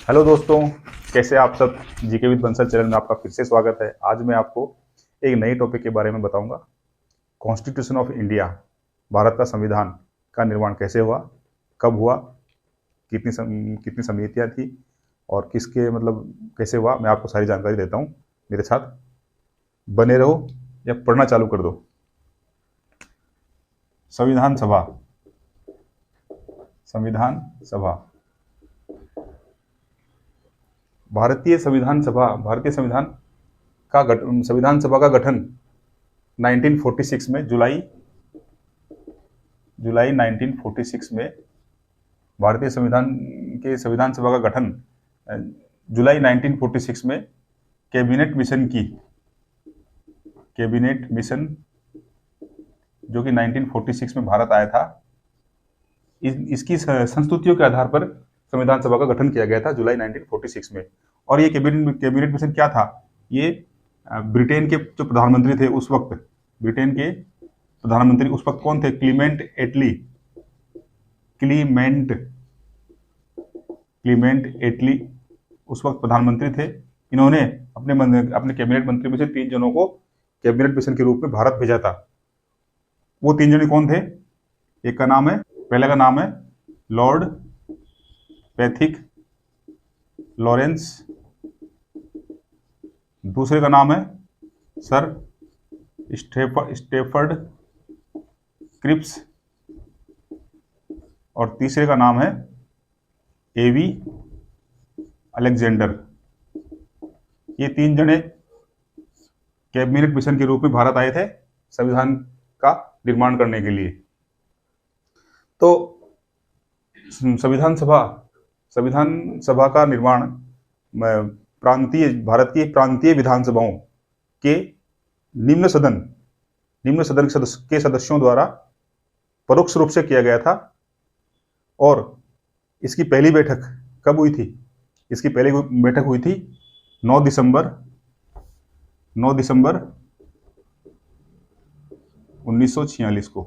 Hello दोस्तों, कैसे आप सब। जीके विद बंसल चैनल में आपका फिर से स्वागत है। आज मैं आपको एक नई टॉपिक के बारे में बताऊंगा। कॉन्स्टिट्यूशन ऑफ इंडिया, भारत का संविधान का निर्माण कैसे हुआ, कब हुआ, कितनी समितियां थी और किसके कैसे हुआ, मैं आपको सारी जानकारी देता हूं। मेरे साथ बने रहो या पढ़ना चालू कर दो। संविधान सभा, संविधान सभा, भारतीय संविधान सभा का गठन 1946 में जुलाई 1946 में भारतीय संविधान सभा का गठन जुलाई 1946 में कैबिनेट मिशन जो कि 1946 में भारत आया था, इसकी संस्तुतियों के आधार पर संविधान सभा का गठन किया गया था जुलाई 1946 में। और ये कैबिनेट मिशन क्या था? ये ब्रिटेन के जो प्रधानमंत्री थे उस वक्त, कौन थे? क्लीमेंट एटली उस वक्त प्रधानमंत्री थे। इन्होंने अपने कैबिनेट मंत्री में से 3 जनों को कैबिनेट मिशन के रूप में भारत भेजा था। वो 3 जने कौन थे? पहले का नाम है लॉर्ड पैथिक लॉरेंस, दूसरे का नाम है सर स्टेफर्ड क्रिप्स और तीसरे का नाम है एवी अलेक्जेंडर। ये 3 जने कैबिनेट मिशन के रूप में भारत आए थे संविधान का निर्माण करने के लिए। तो संविधान सभा का निर्माण भारत की प्रांतीय विधानसभाओं के निम्न सदन के सदस्यों द्वारा परोक्ष रूप से किया गया था। और इसकी पहली बैठक कब हुई थी? इसकी पहली बैठक हुई थी 9 दिसंबर 1946 को।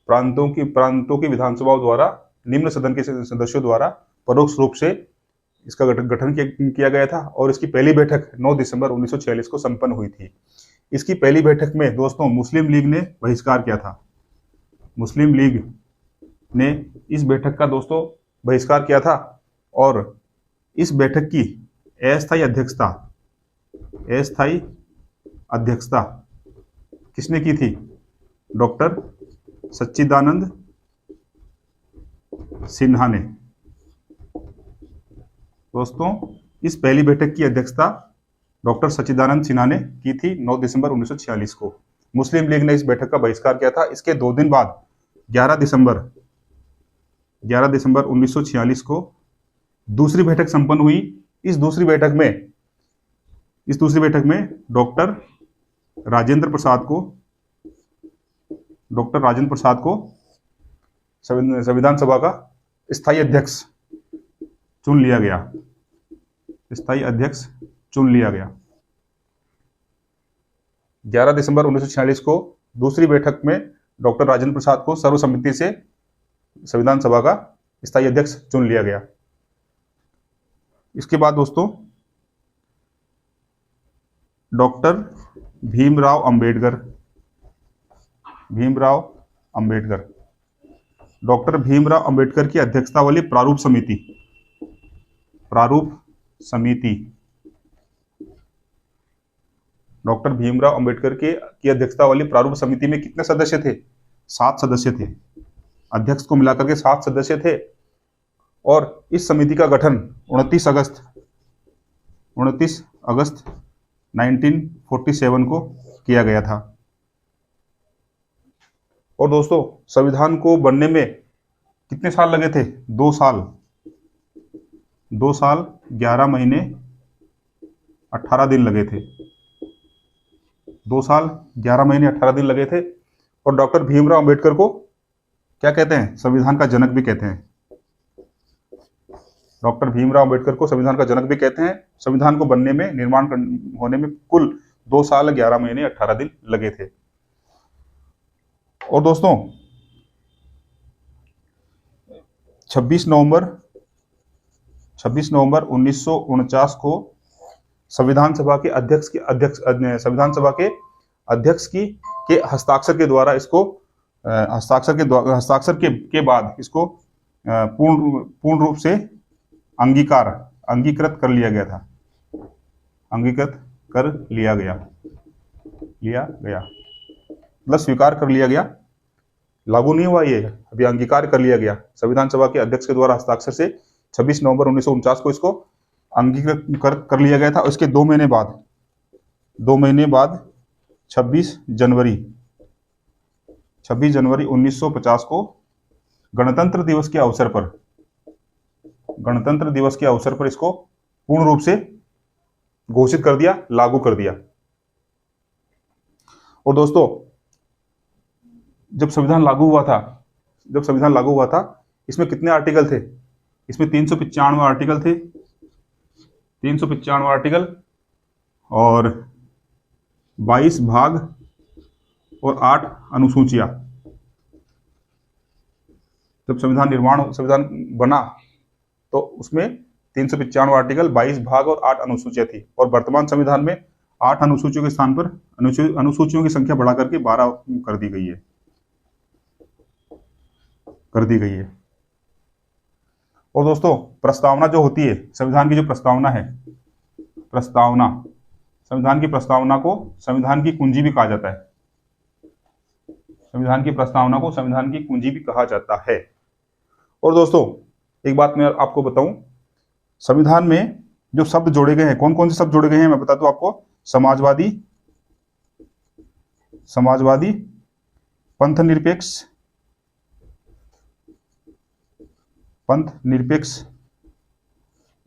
प्रांतों की विधानसभाओं द्वारा निम्न सदन के सदस्यों द्वारा परोक्ष रूप से इसका गठन किया गया था और इसकी पहली बैठक 9 दिसंबर 1946 को संपन्न हुई थी। इसकी पहली बैठक में दोस्तों मुस्लिम लीग ने बहिष्कार किया था। मुस्लिम लीग ने इस बैठक का दोस्तों बहिष्कार किया था और इस बैठक की अस्थायी अध्यक्षता किसने की थी? डॉक्टर सच्चिदानंद सिन्हा ने। दोस्तों, इस पहली बैठक की अध्यक्षता डॉक्टर सच्चिदानंद सिन्हा ने की थी 9 दिसंबर 1946 को। मुस्लिम लीग ने इस बैठक का बहिष्कार किया था। इसके 2 दिन बाद 11 दिसंबर 1946 को दूसरी बैठक संपन्न हुई। इस दूसरी बैठक में डॉक्टर राजेंद्र प्रसाद को संविधान सभा का स्थायी अध्यक्ष चुन लिया गया। 11 दिसंबर 1946 को दूसरी बैठक में डॉक्टर राजेंद्र प्रसाद को सर्वसम्मति से संविधान सभा का स्थायी अध्यक्ष चुन लिया गया। इसके बाद दोस्तों डॉक्टर भीमराव अंबेडकर की अध्यक्षता वाली प्रारूप समिति डॉक्टर भीमराव अंबेडकर की अध्यक्षता वाली प्रारूप समिति में कितने सदस्य थे? 7 सदस्य थे। अध्यक्ष को मिलाकर के 7 सदस्य थे। और इस समिति का गठन 29 अगस्त 1947 को किया गया था। और दोस्तों, संविधान को बनने में कितने साल लगे थे? 2 साल 11 महीने 18 दिन लगे थे। 2 साल 11 महीने 18 दिन लगे थे। और डॉक्टर भीमराव अंबेडकर को क्या कहते हैं? संविधान का जनक भी कहते हैं। डॉक्टर भीमराव अंबेडकर को संविधान का जनक भी कहते हैं। संविधान को बनने में, निर्माण होने में कुल 2 साल 11 महीने 18 दिन लगे थे। और दोस्तों 26 नवंबर 26 नवंबर 1949 को संविधान सभा के अध्यक्ष के हस्ताक्षर के द्वारा इसको हस्ताक्षर के बाद इसको पूर्ण रूप से अंगीकृत कर लिया गया था। अंगीकृत कर लिया गया मतलब स्वीकार कर लिया गया, लागू नहीं हुआ, ये अभी अंगीकार कर लिया गया। संविधान सभा के अध्यक्ष के द्वारा हस्ताक्षर से 26 नवंबर 1949 को इसको अंगीकृत कर लिया गया था। उसके 2 महीने बाद 26 जनवरी 1950 को गणतंत्र दिवस के अवसर पर इसको पूर्ण रूप से घोषित कर दिया, लागू कर दिया। और दोस्तों, जब संविधान लागू हुआ था इसमें कितने आर्टिकल थे? इसमें 395 आर्टिकल थे, 395 आर्टिकल और 22 भाग और 8 अनुसूचियां। जब संविधान बना तो उसमें 395 आर्टिकल, 22 भाग और 8 अनुसूचियां थी। और वर्तमान संविधान में 8 अनुसूचियों के स्थान पर अनुसूचियों की संख्या बढ़ा करके 12 कर दी गई है। और दोस्तों, प्रस्तावना जो होती है, संविधान की जो प्रस्तावना है, संविधान की प्रस्तावना को संविधान की कुंजी भी कहा जाता है। संविधान की प्रस्तावना को संविधान की कुंजी भी कहा जाता है। और दोस्तों, एक बात मैं आपको बताऊं, संविधान में जो शब्द जोड़े गए हैं, कौन कौन से शब्द जोड़े गए हैं मैं बताता हूं आपको। समाजवादी, पंथ निरपेक्ष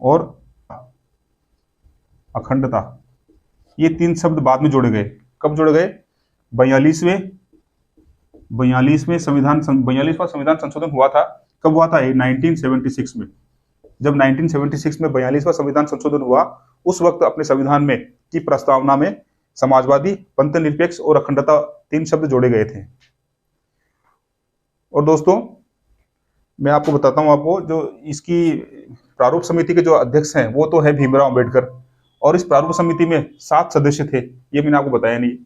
और अखंडता, ये 3 शब्द बाद में जोड़े गए। कब जोड़े गए? 42वें संविधान 42वां संविधान संशोधन हुआ था। कब हुआ था? 1976 में। जब 1976 में 42वां संविधान संशोधन हुआ, उस वक्त अपने संविधान में की प्रस्तावना में समाजवादी, पंथ निरपेक्ष और अखंडता 3 शब्द जोड़े गए थे। और दोस्तों, मैं आपको बताता हूं, आपको जो इसकी प्रारूप समिति के जो अध्यक्ष हैं वो तो है भीमराव अंबेडकर, और इस प्रारूप समिति में 7 सदस्य थे। ये मैंने आपको बताया नहीं,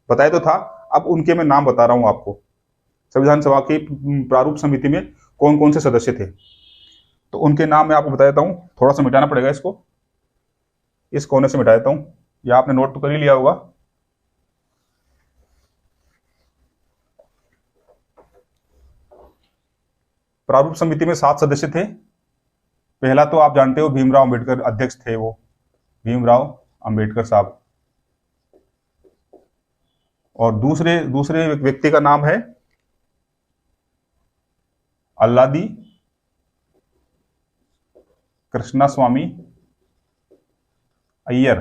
बताया तो था, अब उनके मैं नाम बता रहा हूं आपको। संविधान सभा की प्रारूप समिति में कौन कौन से सदस्य थे, तो उनके नाम मैं आपको बता देता हूं। थोड़ा सा मिटाना पड़ेगा इसको, इस कोने से मिटा देता हूं, या आपने नोट तो कर ही लिया होगा। प्रारूप समिति में 7 सदस्य थे। पहला तो आप जानते हो, भीमराव अंबेडकर अध्यक्ष थे, वो भीमराव अंबेडकर साहब। और दूसरे व्यक्ति का नाम है अल्लादी कृष्णास्वामी अय्यर।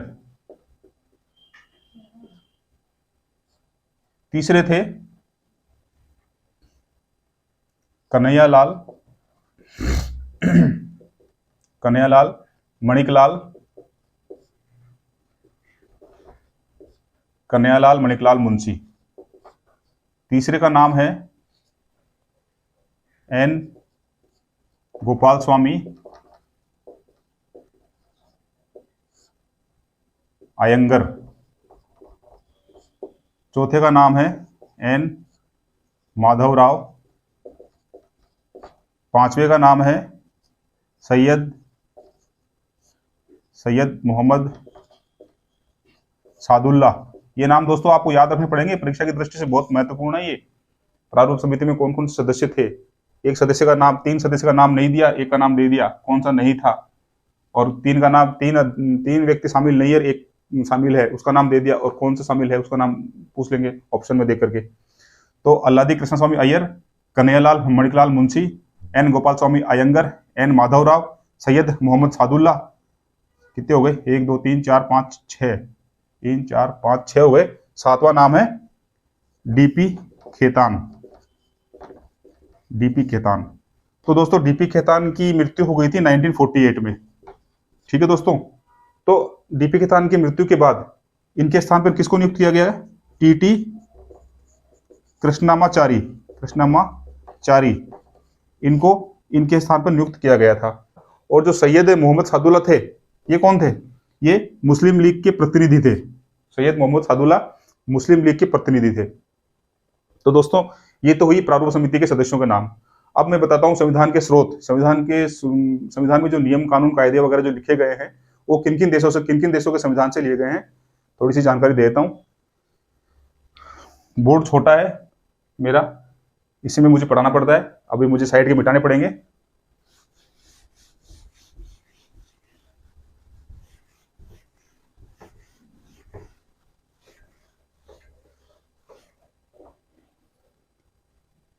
तीसरे थे कन्हैयालाल मणिकलाल मुंशी। तीसरे का नाम है एन गोपाल स्वामी अयंगर। चौथे का नाम है एन माधवराव। पांचवे का नाम है सैयद मोहम्मद सादुल्ला। ये नाम दोस्तों आपको याद रखने पड़ेंगे, परीक्षा की दृष्टि से बहुत महत्वपूर्ण है ये। प्रारूप समिति में कौन कौन से सदस्य थे? एक सदस्य का नाम, 3 सदस्य का नाम नहीं दिया, एक का नाम दे दिया, कौन सा नहीं था। और 3 का नाम, 3 व्यक्ति शामिल नहीं है, एक शामिल है, उसका नाम दे दिया, और कौन सा शामिल है उसका नाम पूछ लेंगे ऑप्शन में देख करके। तो अल्लादी कृष्णस्वामी अय्यर, कन्हैयालाल मणिकलाल मुंशी, एन गोपाल स्वामी अयंगर, एन माधवराव, सैयद मोहम्मद सादुल्ला। कितने हो गए? 1 2 3 4 5 6, 3 4 5 6 हो गए। 7वां नाम है डीपी खेतान। तो दोस्तों, डीपी खेतान की मृत्यु हो गई थी 1948 में। ठीक है दोस्तों, तो डीपी खेतान की मृत्यु के बाद इनके स्थान पर किसको नियुक्त किया गया है? टीटी कृष्णमाचारी इनको इनके स्थान पर नियुक्त किया गया था। और जो सैयद मोहम्मद सादुल्ला थे, ये कौन थे? ये मुस्लिम लीग के प्रतिनिधि थे। सैयद मोहम्मद सादुल्ला मुस्लिम लीग के प्रतिनिधि थे। तो दोस्तों ये तो हुई प्रारूप समिति के सदस्यों के नाम। अब मैं बताता हूँ संविधान के स्रोत। संविधान में जो नियम कानून कायदे वगैरह जो लिखे गए हैं वो किन किन देशों के संविधान से लिए गए हैं, थोड़ी सी जानकारी देता हूँ। बोर्ड छोटा है मेरा, इसी में मुझे पढ़ाना पड़ता है, अभी मुझे साइड के मिटाने पड़ेंगे।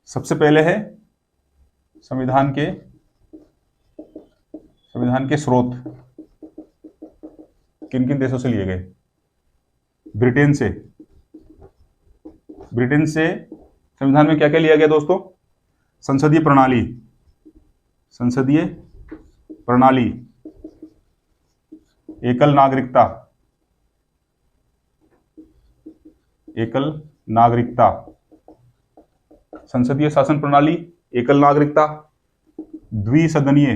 सबसे पहले है संविधान के स्रोत किन किन देशों से लिए गए। ब्रिटेन से संविधान में क्या क्या लिया गया दोस्तों? संसदीय प्रणाली, एकल नागरिकता, संसदीय शासन प्रणाली, एकल नागरिकता, द्विसदनीय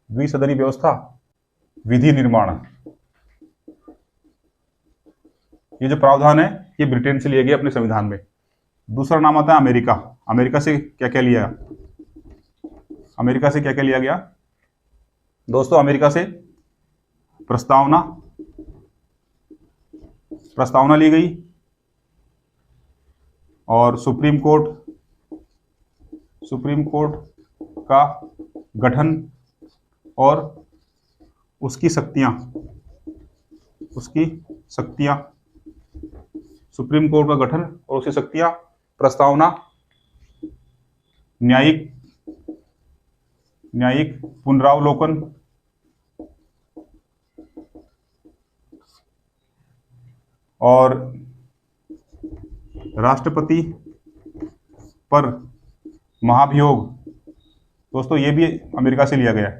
व्यवस्था, विधि निर्माण। ये जो प्रावधान है ये ब्रिटेन से लिए गए अपने संविधान में। दूसरा नाम आता है अमेरिका। अमेरिका से क्या क्या लिया गया दोस्तों? अमेरिका से प्रस्तावना ली गई और सुप्रीम कोर्ट का गठन और उसकी शक्तियां, सुप्रीम कोर्ट का गठन और उसकी शक्तियां, प्रस्तावना, न्यायिक पुनरावलोकन और राष्ट्रपति पर महाभियोग। दोस्तों ये भी अमेरिका से लिया गया है।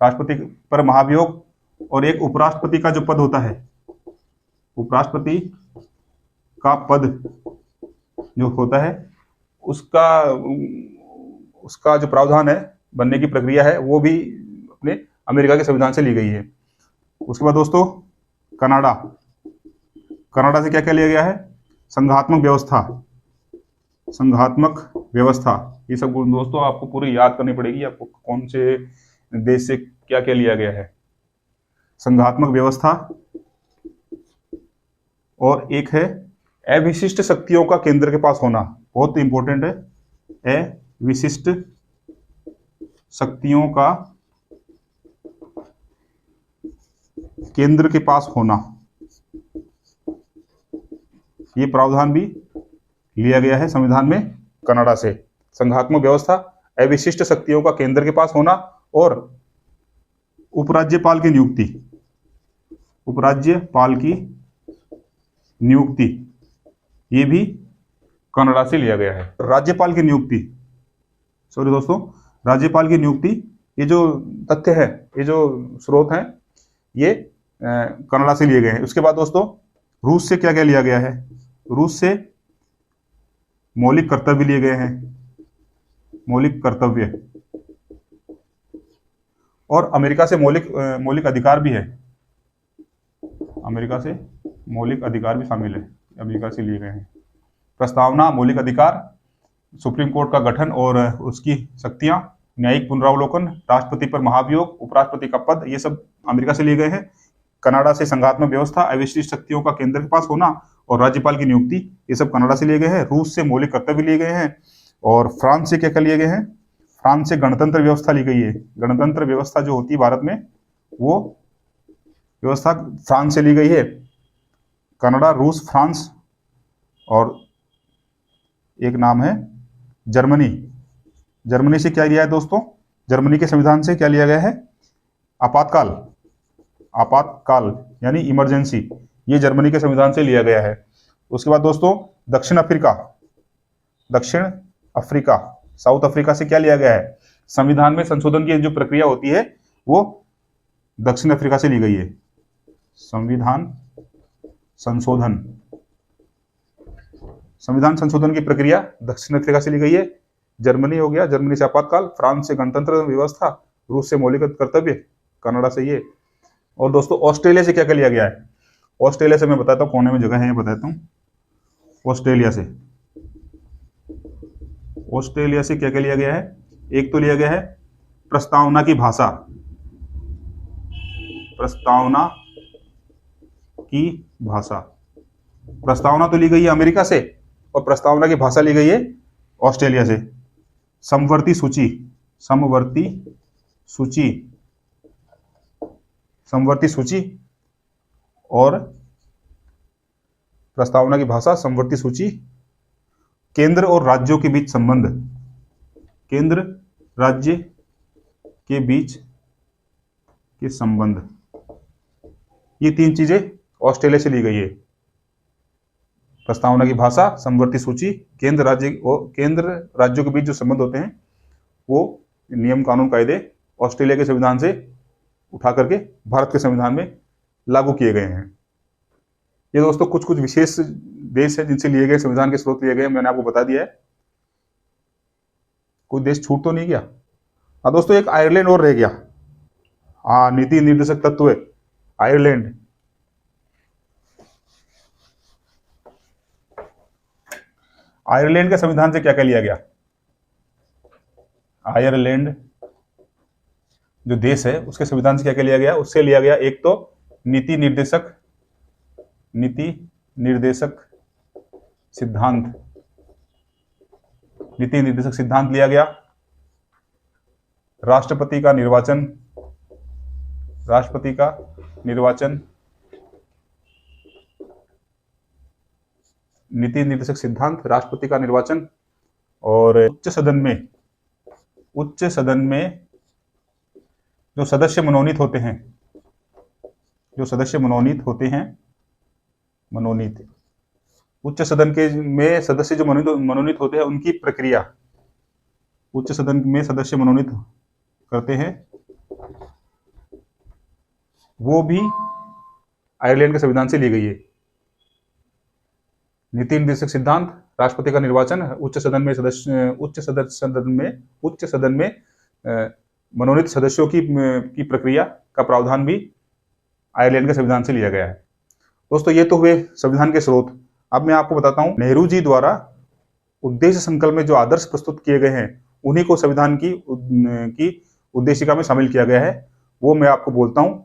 राष्ट्रपति पर महाभियोग और एक उपराष्ट्रपति का जो पद होता है, उपराष्ट्रपति का पद जो होता है उसका जो प्रावधान है, बनने की प्रक्रिया है, वो भी अपने अमेरिका के संविधान से ली गई है। उसके बाद दोस्तों कनाडा से क्या क्या लिया गया है? संघात्मक व्यवस्था। ये सब दोस्तों आपको पूरी याद करनी पड़ेगी, आपको कौन से देश से क्या क्या लिया गया है। संघात्मक व्यवस्था और एक है अविशिष्ट शक्तियों का केंद्र के पास होना, बहुत इंपॉर्टेंट है। अविशिष्ट शक्तियों का केंद्र के पास होना, ये प्रावधान भी लिया गया है संविधान में कनाडा से। संघात्मक व्यवस्था, अविशिष्ट शक्तियों का केंद्र के पास होना और उपराज्यपाल की नियुक्ति, ये भी कनाडा से लिया गया है। राज्यपाल की नियुक्ति, ये जो तथ्य है, ये जो स्रोत हैं, ये कनाडा से लिए गए हैं। उसके बाद दोस्तों रूस से क्या क्या लिया गया है? रूस से मौलिक कर्तव्य लिए गए हैं, और अमेरिका से मौलिक अधिकार भी है। अमेरिका से मौलिक अधिकार भी शामिल है, अमेरिका से लिए गए हैं। प्रस्तावना, मौलिक अधिकार, सुप्रीम कोर्ट का गठन और उसकी शक्तियां, न्यायिक पुनरावलोकन, राष्ट्रपति पर महाभियोग, उपराष्ट्रपति का पद, ये सब अमेरिका से लिए गए हैं। कनाडा से संघात्मक व्यवस्था, अविशिष्ट शक्तियों का केंद्र के पास होना और राज्यपाल की नियुक्ति, ये सब कनाडा से लिए गए हैं। रूस से मौलिक कर्तव्य लिए गए हैं। और फ्रांस से क्या क्या लिए गए हैं? फ्रांस से गणतंत्र व्यवस्था ली गई है। गणतंत्र व्यवस्था जो होती है भारत में, वो व्यवस्था फ्रांस से ली गई है। कनाडा, रूस, फ्रांस, और एक नाम है जर्मनी से क्या लिया है दोस्तों? जर्मनी के संविधान से क्या लिया गया है? आपातकाल यानी इमरजेंसी, ये जर्मनी के संविधान से लिया गया है। उसके बाद दोस्तों दक्षिण अफ्रीका, साउथ अफ्रीका से क्या लिया गया है? संविधान में संशोधन की जो प्रक्रिया होती है वो दक्षिण अफ्रीका से ली गई है। संविधान संशोधन। संविधान संशोधन की प्रक्रिया दक्षिण अफ्रीका से ली गई है। जर्मनी हो गया, जर्मनी से आपातकाल, फ्रांस से गणतंत्र व्यवस्था, रूस से मौलिक कर्तव्य, कनाडा से ये। और दोस्तों ऑस्ट्रेलिया से क्या क्या लिया गया है? ऑस्ट्रेलिया से मैं बताता हूँ, कोने में जगह है ये बताता हूँ। ऑस्ट्रेलिया से क्या क्या लिया गया है? एक तो लिया गया है प्रस्तावना की भाषा, प्रस्तावना की भाषा। प्रस्तावना तो ली गई है अमेरिका से और प्रस्तावना की भाषा ली गई है ऑस्ट्रेलिया से। समवर्ती सूची, समवर्ती सूची, समवर्ती सूची और प्रस्तावना की भाषा, समवर्ती सूची। केंद्र और राज्यों के बीच संबंध, केंद्र राज्य के बीच के संबंध, ये तीन चीजें ऑस्ट्रेलिया से ली गई है। प्रस्तावना की भाषा, समवर्ती सूची, केंद्र राज्यों के बीच जो संबंध होते हैं वो नियम कानून कायदे ऑस्ट्रेलिया के संविधान से उठा करके भारत के संविधान में लागू किए गए हैं। ये दोस्तों कुछ कुछ विशेष देश है जिनसे लिए गए संविधान के स्रोत लिए गए, मैंने आपको बता दिया है। कोई देश छूट तो नहीं गया? हाँ दोस्तों, एक आयरलैंड और रह गया। हाँ, नीति निर्देशक तत्व है आयरलैंड। आयरलैंड के संविधान से क्या क्या लिया गया? आयरलैंड जो देश है उसके संविधान से क्या क्या लिया गया? उससे लिया गया एक तो नीति निर्देशक सिद्धांत, नीति निर्देशक सिद्धांत लिया गया। राष्ट्रपति का निर्वाचन, नीति निर्देशक सिद्धांत, राष्ट्रपति का निर्वाचन। और उच्च सदन में जो सदस्य मनोनीत होते हैं, उच्च सदन के में सदस्य जो मनोनीत होते हैं उनकी प्रक्रिया, उच्च सदन में सदस्य मनोनीत करते हैं, वो भी आयरलैंड के संविधान से ली गई है। नीति निर्देशक सिद्धांत, राष्ट्रपति का निर्वाचन, उच्च सदन में मनोनीत सदस्यों की प्रक्रिया का प्रावधान भी आयरलैंड के संविधान से लिया गया है। दोस्तों ये तो हुए संविधान के स्रोत। अब मैं आपको बताता हूं नेहरू जी द्वारा उद्देश्य संकल्प में जो आदर्श प्रस्तुत किए गए हैं उन्हीं को संविधान की उद्देशिका में शामिल किया गया है। वो मैं आपको बोलता हूं,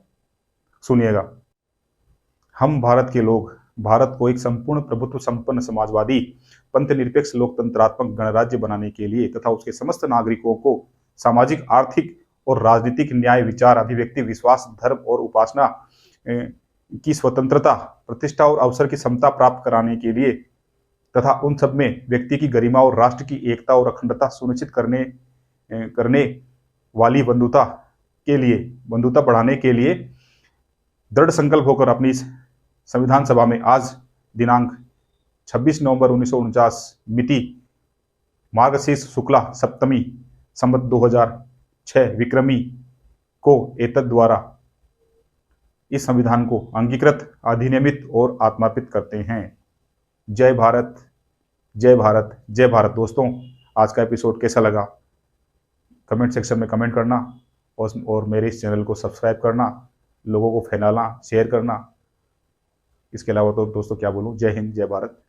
सुनिएगा। हम भारत के लोग भारत को एक संपूर्ण प्रभुत्व संपन्न समाजवादी पंथ निरपेक्ष लोकतंत्रात्मक गणराज्य बनाने के लिए तथा उसके समस्त नागरिकों को सामाजिक, आर्थिक और राजनीतिक न्याय, विचार, अभिव्यक्ति, विश्वास, धर्म और उपासना की स्वतंत्रता, प्रतिष्ठा और अवसर की समता प्राप्त कराने के लिए तथा उन सब में व्यक्ति की गरिमा और राष्ट्र की एकता और अखंडता सुनिश्चित करने वाली बंधुता बढ़ाने के लिए दृढ़ संकल्प होकर अपनी संविधान सभा में आज दिनांक 26 नवंबर 1949 मिति मार्गशीर्ष शुक्ला सप्तमी संवत 2006 विक्रमी को एतद द्वारा इस संविधान को अंगीकृत, अधिनियमित और आत्मार्पित करते हैं। जय भारत, जय भारत, जय भारत। दोस्तों आज का एपिसोड कैसा लगा कमेंट सेक्शन में कमेंट करना और मेरे इस चैनल को सब्सक्राइब करना, लोगों को फैलाना, शेयर करना। इसके अलावा तो दोस्तों क्या बोलूं, जय हिंद, जय भारत।